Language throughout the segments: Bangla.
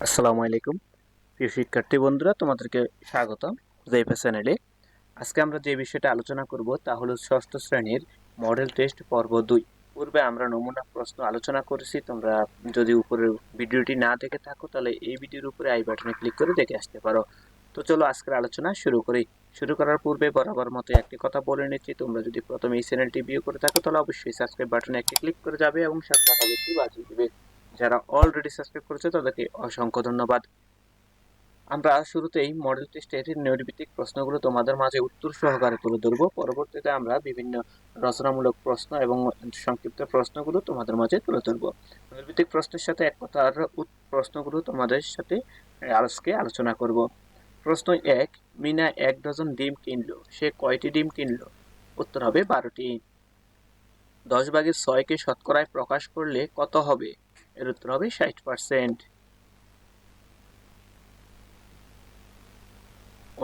আসসালামু আলাইকুম প্রিয় শিক্ষার্থী বন্ধুরা, তোমাদেরকে স্বাগতম জেএফএস চ্যানেলে। আজকে আমরা যে বিষয়টা আলোচনা করব তা হলো ষষ্ঠ শ্রেণীর মডেল টেস্ট পর্ব 2। পূর্বে আমরা নমুনা প্রশ্ন আলোচনা করেছি। তোমরা যদি উপরের ভিডিওটি না দেখে থাকো তাহলে এই ভিডিওর উপরে আই বাটনে ক্লিক করে দেখে আসতে পারো। তো চলো আজকের আলোচনা শুরু করি। শুরু করার পূর্বে বরাবর মতো একটি কথা বলে নিচ্ছি, তোমরা যদি প্রথমে এই চ্যানেলটি ভিউ করে থাকো তাহলে অবশ্যই সাবস্ক্রাইব বাটনে একটি ক্লিক করে যাবে এবং সাথে থাকা বেলটি বাজিয়ে দিবে। যারা অলরেডি সাবস্ক্রাইব করেছে তাদেরকে অসংখ্য ধন্যবাদ। আমরা শুরুতেই মডেল টেস্টের নৈর্ভিত্তিক প্রশ্নগুলো তোমাদের মাঝে উত্তর সহকারে তুলে ধরব। পরবর্তীতে আমরা বিভিন্ন রচনামূলক প্রশ্ন এবং সংক্ষিপ্ত প্রশ্নগুলো তোমাদের মাঝে তুলে ধরব। নৈর্ভিত্তিক প্রশ্নের সাথে এক কথার প্রশ্নগুলো তোমাদের সাথে আজকে আলোচনা করব। প্রশ্ন 1, মিনা 1 ডজন ডিম কিনলো, সে কয়টি ডিম কিনলো? উত্তর হবে 12টি। 10/6 কে শতকরায় প্রকাশ করলে কত হবে? এর উত্তর হবে 60%।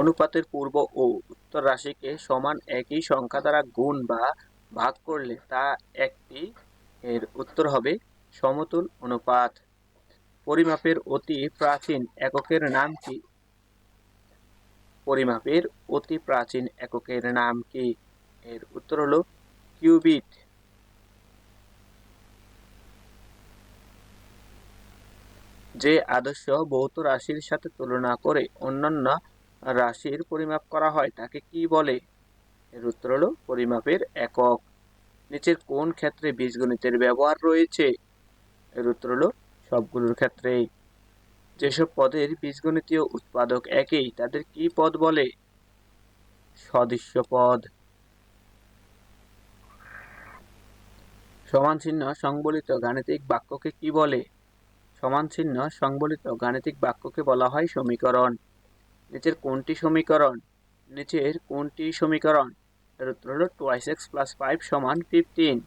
অনুপাতের পূর্ব ও উত্তর রাশিকে সমান একই সংখ্যা দ্বারা গুণ বা ভাগ করলে তা একটি। এর উত্তর হবে সমতুল অনুপাত। পরিমাপের অতি প্রাচীন এককের নাম কি? পরিমাপের অতি প্রাচীন এককের নাম কি? এর উত্তর হলো কিউবিট। যে আদর্শ ভৌত রাশির সাথে তুলনা করে অন্যান্য রাশির পরিমাপ করা হয় তাকে কি বলে? এর উত্তর হলো পরিমাপের একক। নিচের কোন ক্ষেত্রে বীজগণিতের ব্যবহার রয়েছে? এর উত্তর হলো সবগুলোর ক্ষেত্রেই। যেসব পদের বীজগণিতীয় উৎপাদক একই তাদের কি পদ বলে? সদৃশ্য পদ। সমান চিহ্ন সংবলিত গাণিতিক বাক্যকে কি বলে? সমান চিহ্ন সংবলিত গাণিতিক বাক্যকে বলা হয় সমীকরণ। নিচের কোনটি সমীকরণ? নিচের কোনটি সমীকরণ? এর উত্তর হলো 2x + 5 = 15।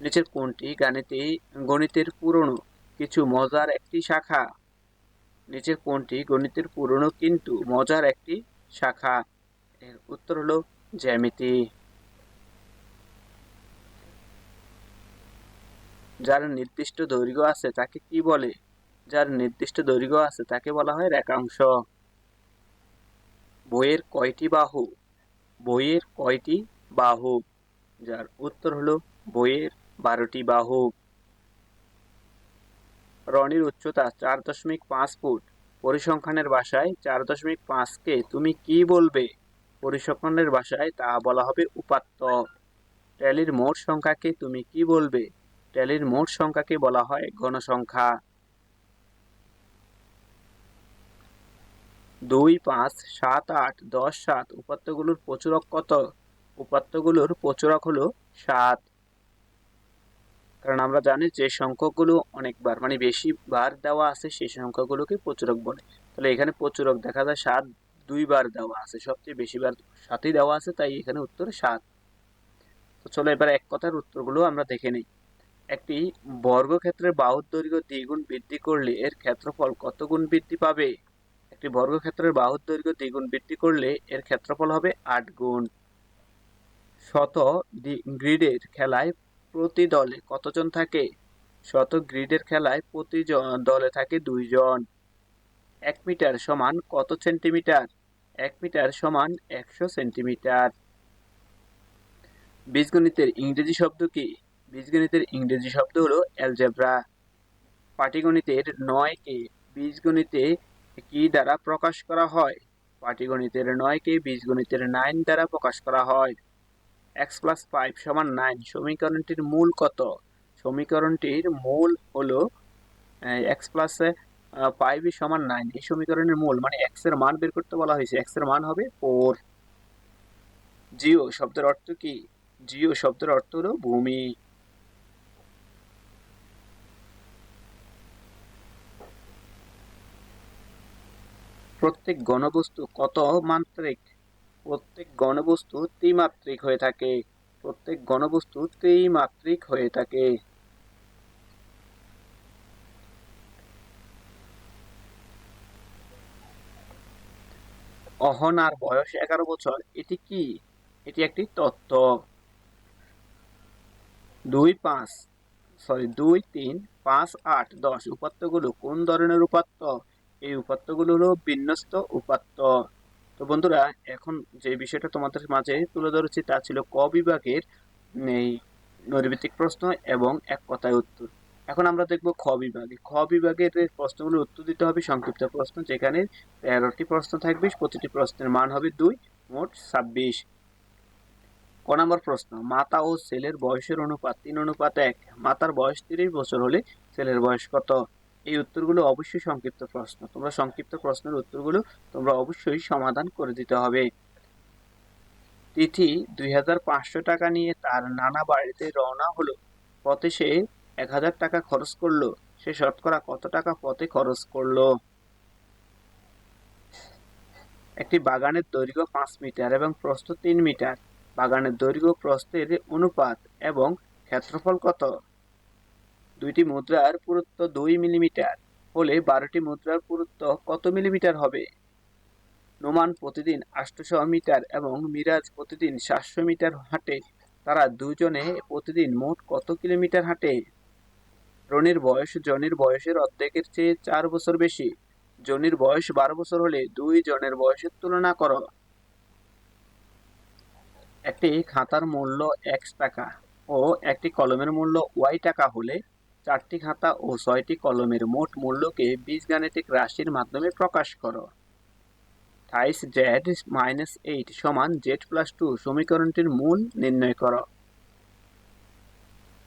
নিচের কোনটি গণিতের পুরনো কিছু মজার একটি শাখা? নিচের কোনটি গণিতের পুরনো কিন্তু মজার একটি শাখা? এর উত্তর হলো জ্যামিতি। যার নির্দিষ্ট দৈর্ঘ্য আছে তাকে কি বলে? যার নির্দিষ্ট দৈর্ঘ্য আছে তাকে বলা হয় রেখাংশ। বইয়ের কয়টি বাহু? বইয়ের কয়টি বাহু? যার উত্তর হলো বইয়ের 12টি বাহু। রনির উচ্চতা 4.5 ফুট। পরিসংখ্যানের ভাষায় 4.5কে তুমি কি বলবে? পরিসংখ্যানের ভাষায় তা বলা হবে উপাত্ত। ট্যালির মোট সংখ্যাকে তুমি কি বলবে? ট্যালির মোট সংখ্যাকে বলা হয় গণসংখ্যা। 2, 5, 7, 8, 10, 7 উপাত্তগুলোর প্রচুরক কত? উপাত্তগুলোর প্রচুরক হলো 7। কারণ আমরা জানি যে সংখ্যাগুলো অনেকবার মানে বেশি বার দেওয়া আছে সেই সংখ্যাগুলোকে প্রচুরক বলে। তাহলে এখানে প্রচুরক দেখা যায় 7 2বার দেওয়া আছে, সবচেয়ে বেশি বার 7ই দেওয়া আছে, তাই এখানে উত্তর 7। তো চলো এবার এক কথার উত্তরগুলো আমরা দেখে নিই। একটি বর্গক্ষেত্রের বাহুর দৈর্ঘ্য দ্বিগুণ বৃদ্ধি করলে এর ক্ষেত্রফল কত গুণ বৃদ্ধি পাবে? একটি বর্গক্ষেত্রের বাহুর দৈর্ঘ্য দ্বিগুণ বৃদ্ধি করলে এর ক্ষেত্রফল হবে 8 গুণ। শত গ্রিডের খেলায় প্রতি দলে কতজন থাকে? শত গ্রিডের খেলায় প্রতি দলে থাকে 2 জন। 1 মিটার সমান কত সেন্টিমিটার? 1 মিটার সমান 100 সেন্টিমিটার। বীজগণিতের ইংরেজি শব্দ কি? বীজগণিতের ইংরেজি শব্দ হলো অ্যালজেব্রা। পাটিগণিতের 9কে বীজগণিতে কি দ্বারা প্রকাশ করা হয়? পাটিগণিতের 9কে বীজগণিতের 9 দ্বারা প্রকাশ করা হয়। x + 5 = 9 সমীকরণটির মূল কত? সমীকরণটির মূল হলো x + 5 = 9। এই সমীকরণের মূল মানে x এর মান বের করতে বলা হয়েছে। x এর মান হবে 4। জিও শব্দের অর্থ কি? জিও শব্দের অর্থ হলো ভূমি। প্রত্যেক ঘনবস্তু কত মাত্রিক? প্রত্যেক ঘনবস্তু ত্রিমাত্রিক হয়ে থাকে। প্রত্যেক ঘনবস্তু ত্রিমাত্রিক হয়ে থাকে। অহনার বয়স 11 বছর, এটি কি? এটি একটি তথ্য। 2, 5, 2, 3, 5, 8, 10 উপাত্তগুলো কোন ধরনের উপাত্ত? এই উপাত্তগুলো হলো বিন্যস্ত উপাত্ত। তো বন্ধুরা, এখন যে বিষয়টা তোমাদের মাঝে তুলে ধরেছি তা ছিল ক বিভাগের এই নৈর্ব্যক্তিক প্রশ্ন এবং এক কথায় উত্তর। এখন আমরা দেখব খ বিভাগে। খ বিভাগের প্রশ্নগুলোর উত্তর দিতে হবে সংক্ষিপ্ত প্রশ্ন, যেখানে 13টি প্রশ্ন থাকবে, প্রতিটি প্রশ্নের মান হবে 2, মোট 26। ক নম্বর প্রশ্ন, মাতা ও ছেলের বয়সের অনুপাত 3:1। মাতার বয়স 30 বছর হলে ছেলের বয়স কত? এই উত্তরগুলো অবশ্যই সংক্ষিপ্ত প্রশ্ন। তোমরা সংক্ষিপ্ত প্রশ্নের উত্তরগুলো তোমরা অবশ্যই সমাধান করে দিতে হবে। তিথি 2500 টাকা নিয়ে তার নানা বাড়িতে রওনা হলো। পথে সে 1000 টাকা খরচ করলো। সে শতকরা কত টাকা পথে খরচ করলো? একটি বাগানের দৈর্ঘ্য 5 মিটার এবং প্রস্থ 3 মিটার। বাগানের দৈর্ঘ্য প্রস্থের অনুপাত এবং ক্ষেত্রফল কত? দুইটি মুদ্রার পুরুত্ব 2 মিলিমিটার হলে 12টি মুদ্রার পুরুত্ব কত মিলিমিটার হবে? নোমান প্রতিদিন 800 মিটার এবং মিরাজ প্রতিদিন 700 মিটার হাঁটে। তারা দুজনে প্রতিদিন মোট কত কিলোমিটার হাঁটে? রনির বয়স জনির বয়সের অর্ধেকের চেয়ে 4 বছর বেশি। জনির বয়স 12 বছর হলে 2 জনের বয়সের তুলনা করো। একটি খাতার মূল্য x টাকা ও একটি কলমের মূল্য y টাকা হলে 4টি খাতা ও 6টি কলমের মোট মূল্যকে বীজগাণিতিক রাশির মাধ্যমে প্রকাশ করো। 28z-8 সমান z+2 সমীকরণটির মূল নির্ণয় করো।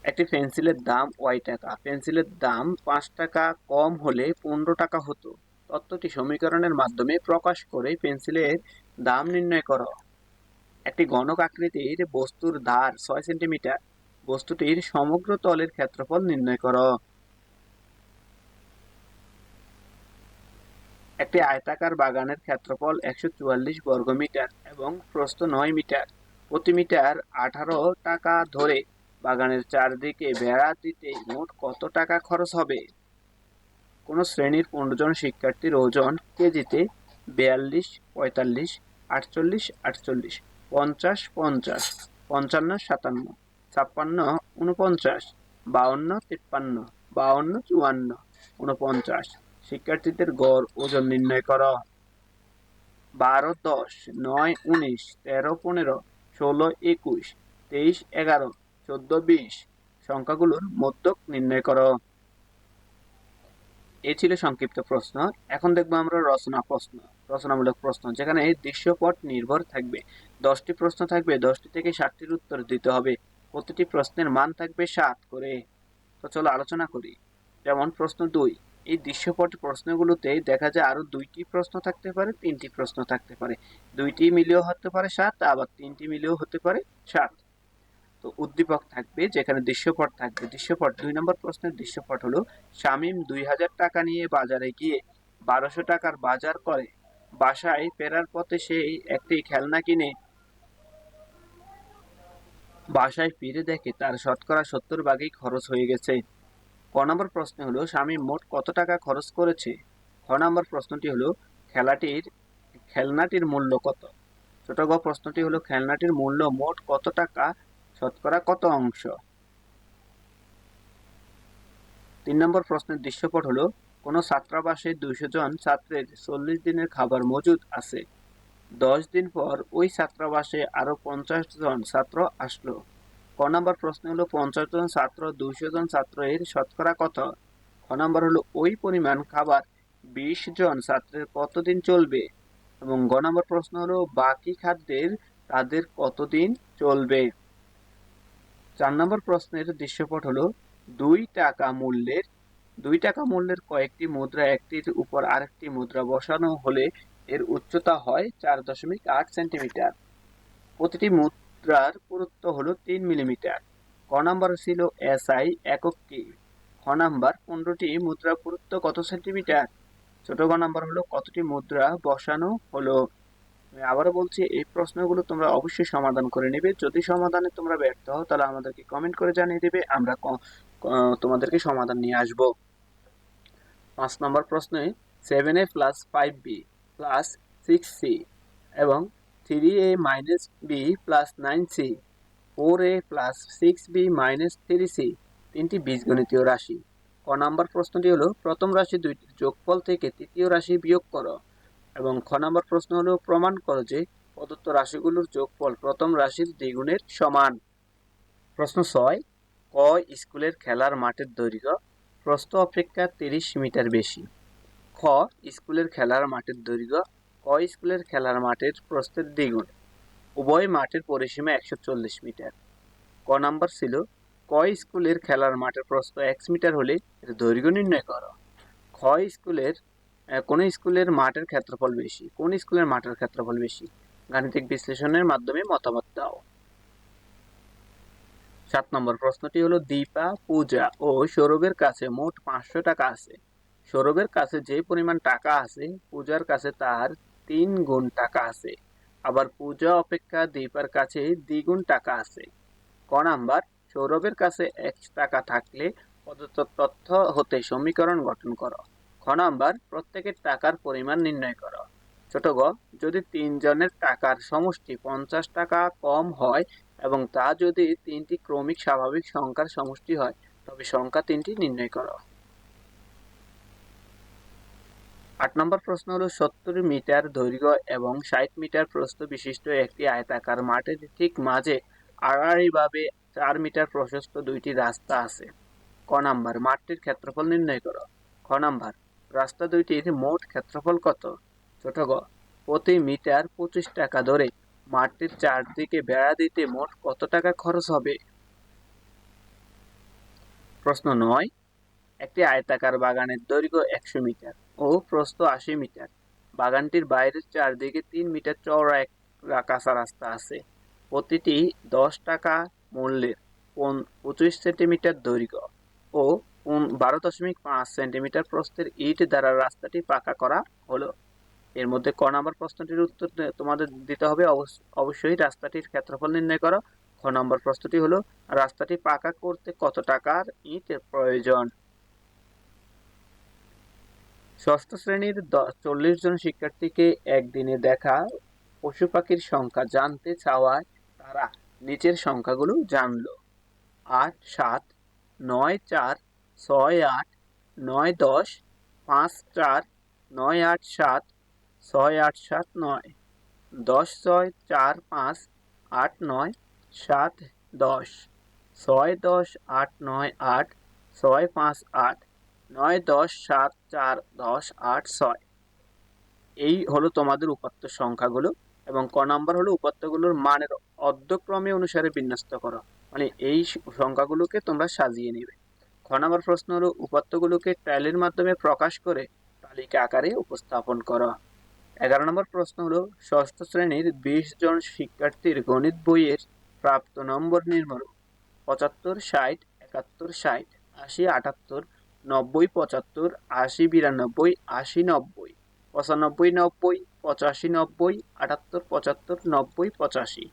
একটি পেন্সিলের দাম y টাকা। পেন্সিলের দাম 5 টাকা কম হলে 15 টাকা হতো। তথ্যটি সমীকরণের মাধ্যমে প্রকাশ করে পেন্সিলের দাম নির্ণয় করো। একটি ঘনক আকৃতির বস্তুর ধার 6 সেন্টিমিটার। বস্তুটির সমগ্র তলের ক্ষেত্রফল নির্ণয় করো। একটি আয়তাকার বাগানের ক্ষেত্রফল 144 বর্গমিটার এবং প্রস্থ 9 মিটার। প্রতি মিটার 18 টাকা ধরে বাগানের চারদিকে বেড়া দিতে মোট কত টাকা খরচ হবে? কোন শ্রেণীর 15 জন শিক্ষার্থীর ওজন কেজিতে 42, 45, 48, 48, 50, 50, 55, 57, 56, 49, 52, 53, 52, 54, 49 শিক্ষার্থীদের গড় ওজন নির্ণয় করো। 12, 10, 9, 19, 13, 15, 16, 21, 23, 11, 14, 20 সংখ্যাগুলোর মধ্যক নির্ণয় করো। এই ছিল সংক্ষিপ্ত প্রশ্ন। এখন দেখবো আমরা রচনামূলক প্রশ্ন, যেখানে দৃশ্যপট নির্ভর থাকবে। 10টি প্রশ্ন থাকবে, 10টি থেকে 7টির উত্তর দিতে হবে। প্রতিটি প্রশ্নের মান থাকবে 7 করে। তো চলো আলোচনা করি। যেমন প্রশ্ন 2, এই দৃশ্যপট প্রশ্নগুলোতে দেখা যায় আরো 2টি প্রশ্ন থাকতে পারে, 3টি প্রশ্ন থাকতে পারে। 2টি মিলিয়েও হতে পারে 7, আবার 3টি মিলিয়েও হতে পারে 7। তো উদ্দীপক থাকবে, যেখানে দৃশ্যপট থাকবে। দৃশ্যপট 2 নম্বর প্রশ্নের দৃশ্যপট হলো, শামীম 2000 টাকা নিয়ে বাজারে গিয়ে 1200 টাকার বাজার করে। বাসায় ফেরার পথে সে একটি খেলনা কিনে বাসায় ফিরে দেখে তার শতকরা 70 ভাগই খরচ হয়ে গেছে। ক নম্বর প্রশ্ন হলো, শামীম মোট কত টাকা খরচ করেছে? খ নম্বর প্রশ্নটি হলো, খেলনাটির মূল্য কত? ছোট গ প্রশ্নটি হলো, খেলনাটির মূল্য মোট কত টাকা, শতকরা কত অংশ? 3 নম্বর প্রশ্নের দৃশ্যপট হলো, কোন ছাত্রাবাসে 200 জন ছাত্রের 40 দিনের খাবার মজুদ আছে। 10 দিন পর ওই ছাত্রাবাসে আরো 50 জন ছাত্র আসলো। ক নম্বর প্রশ্ন হলো, 50 জন ছাত্র 200 জন ছাত্রের শতকরা কত? খ নম্বর হলো, ওই পরিমাণ খাবার 20 জন ছাত্রের কতদিন চলবে? এবং গ নম্বর প্রশ্ন হলো, বাকি খাদ্যের তাদের কতদিন চলবে? 4 নম্বর প্রশ্নের দৃশ্যপট হলো, 2 টাকা মূল্যের কয়েকটি মুদ্রা একটির উপর আরেকটি মুদ্রা বসানো হলে এর উচ্চতা হয় 4.8 সেন্টিমিটার। প্রতিটি মুদ্রার পুরুত্ব হলো 3 মিলিমিটার। ক নাম্বার ছিল SI একক কি? খ নাম্বার 15টি মুদ্রার পুরুত্ব কত সেন্টিমিটার? ছোট গ নাম্বার হলো, কতটি মুদ্রা বসানো হলো? আমি আবারও বলছি, এই প্রশ্নগুলো তোমরা অবশ্যই সমাধান করে নেবে। যদি সমাধানে তোমরা ব্যর্থ হও তাহলে আমাদেরকে কমেন্ট করে জানিয়ে দেবে, আমরা তোমাদেরকে সমাধান নিয়ে আসবো। 5 নম্বর প্রশ্নে 7a + 5b + 6c এবং 3a - b + 9c, 4a + 6b - 3c তিনটি বীজগণিতীয় রাশি। ক নম্বর প্রশ্নটি হলো প্রথম রাশি দুইটির যোগফল থেকে তৃতীয় রাশি বিয়োগ করো। এবং খ নম্বর প্রশ্ন হলো প্রমাণ করো যে প্রদত্ত রাশিগুলোর যোগফল প্রথম রাশির দ্বিগুণের সমান। প্রশ্ন 6, ক স্কুলের খেলার মাঠের দৈর্ঘ্য প্রস্থ অপেক্ষা 30 মিটার বেশি। খ স্কুলের খেলার মাঠের দৈর্ঘ্য ক স্কুলের খেলার মাঠের প্রস্থের দ্বিগুণ। উভয় মাঠের পরিসীমা 140 মিটার। ক নাম্বার ছিল ক স্কুলের খেলার মাঠের প্রস্থ 1 মিটার হলে এর দৈর্ঘ্য নির্ণয় করো। খ স্কুলের কোন স্কুলের মাঠের ক্ষেত্রফল বেশি? কোন স্কুলের মাঠের ক্ষেত্রফল বেশি? গাণিতিক বিশ্লেষণের মাধ্যমে মতামত দাও। 7 নম্বর প্রশ্নটি হলো দীপা, পূজা ও সৌরভের কাছে মোট 500 টাকা আছে। সৌরভের কাছে যে পরিমাণ টাকা আছে পূজার কাছে তার 3 গুণ টাকা আছে। আবার পূজা অপেক্ষা দীপার কাছে দ্বিগুণ টাকা আছে। ক নাম্বার সৌরভের কাছে 1 টাকা থাকলে প্রদত্ত তথ্য হতে সমীকরণ গঠন করো। খ নাম্বার প্রত্যেকের টাকার পরিমাণ নির্ণয় করো। ছোট গ যদি 3 জনের টাকার সমষ্টি 50 টাকা কম হয় এবং তা যদি 3টি ক্রমিক স্বাভাবিক সংখ্যার সমষ্টি হয় তবে সংখ্যা 3টি নির্ণয় করো। 8 নম্বর প্রশ্ন হলো 70 মিটার দৈর্ঘ্য এবং 60 মিটার প্রস্থ বিশিষ্ট একটি আয়তাকার মাঠের ঠিক মাঝে আড়াআড়িভাবে 4 মিটার প্রশস্ত দুইটি রাস্তা আছে। ক নাম্বার মাঠটির ক্ষেত্রফল নির্ণয় করো। খ নাম্বার রাস্তা দুইটির মোট ক্ষেত্রফল কত? ছোট গ প্রতি মিটার 25 টাকা ধরে মাঠটির চারদিকে বেড়া দিতে মোট কত টাকা খরচ হবে? প্রশ্ন 9, একটি আয়তাকার বাগানের দৈর্ঘ্য 100 মিটার ও প্রস্থ 80 মিটার। বাগানটির বাইরের চারদিকে 3 মিটার চওড়া এক কাঁচা রাস্তা আছে। প্রতিটি 10 টাকা মূল্যের 25 সেন্টিমিটার দৈর্ঘ্য ও 12.5 সেন্টিমিটার প্রস্থের ইট দ্বারা রাস্তাটি পাকা করা হলো। এর মধ্যে ক নম্বর প্রশ্নটির উত্তর তোমাদের দিতে হবে অবশ্যই রাস্তাটির ক্ষেত্রফল নির্ণয় করো। খ নম্বর প্রশ্নটি হলো রাস্তাটি পাকা করতে কত টাকার ইট প্রয়োজন? ষষ্ঠ শ্রেণীর 40 জন শিক্ষার্থীকে একদিনে দেখা পশু পাখির সংখ্যা জানতে চাওয়ায় তারা নিচের সংখ্যাগুলো জানলো: 8, 7, 9, 4, 6, 8, 9, 10, 5, 4, 9, 8, 7, 6, 8, 7, 9, 10, 6, 4, 5, 8, 9, 7, 10, 6, 10, 8, 9, 8, 6, 5, 8, 9, 10, 7, 4, 10, 8, 6। এই হলো তোমাদের উপাত্ত সংখ্যাগুলো এবং ক নাম্বার হলো উপাত্তগুলোর মানের অর্ধক্রমে অনুসারে বিন্যস্ত করো, মানে এই সংখ্যাগুলোকে তোমরা সাজিয়ে নেবে। খ নাম্বার প্রশ্ন হলো উপাত্তগুলোকে টাইলের মাধ্যমে প্রকাশ করে তালিকা আকারে উপস্থাপন করো। 11 নম্বর প্রশ্ন হলো ষষ্ঠ শ্রেণীর 20 জন শিক্ষার্থীর গণিত বইয়ের প্রাপ্ত নম্বর নির্ণয়। 75, 60, 71, 60, 80, 78, 90, 75, 80, 92, 80, 90, 95, 90, 85, 90, 78, 75, 90, 85।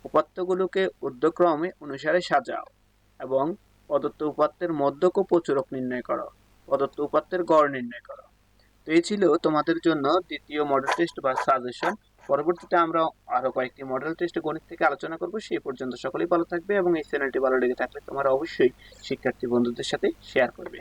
উপাত্তগুলোকে ঊর্ধ্বক্রমে অনুসারে সাজাও এবং প্রদত্ত উপাত্তের মধ্যক ও প্রচুরক নির্ণয় করো। প্রদত্ত উপাত্তের গড় নির্ণয় করো। তো এই ছিল তোমাদের জন্য দ্বিতীয় মডেল টেস্ট বা সাজেশন। পরবর্তীতে আমরা আরো কয়েকটি মডেল টেস্ট গণিত থেকে আলোচনা করব। সেই পর্যন্ত সকলেই ভালো থাকবে এবং এই চ্যানেলটি ভালো লেগে থাকলে তোমরা অবশ্যই শিক্ষার্থী বন্ধুদের সাথে শেয়ার করবে।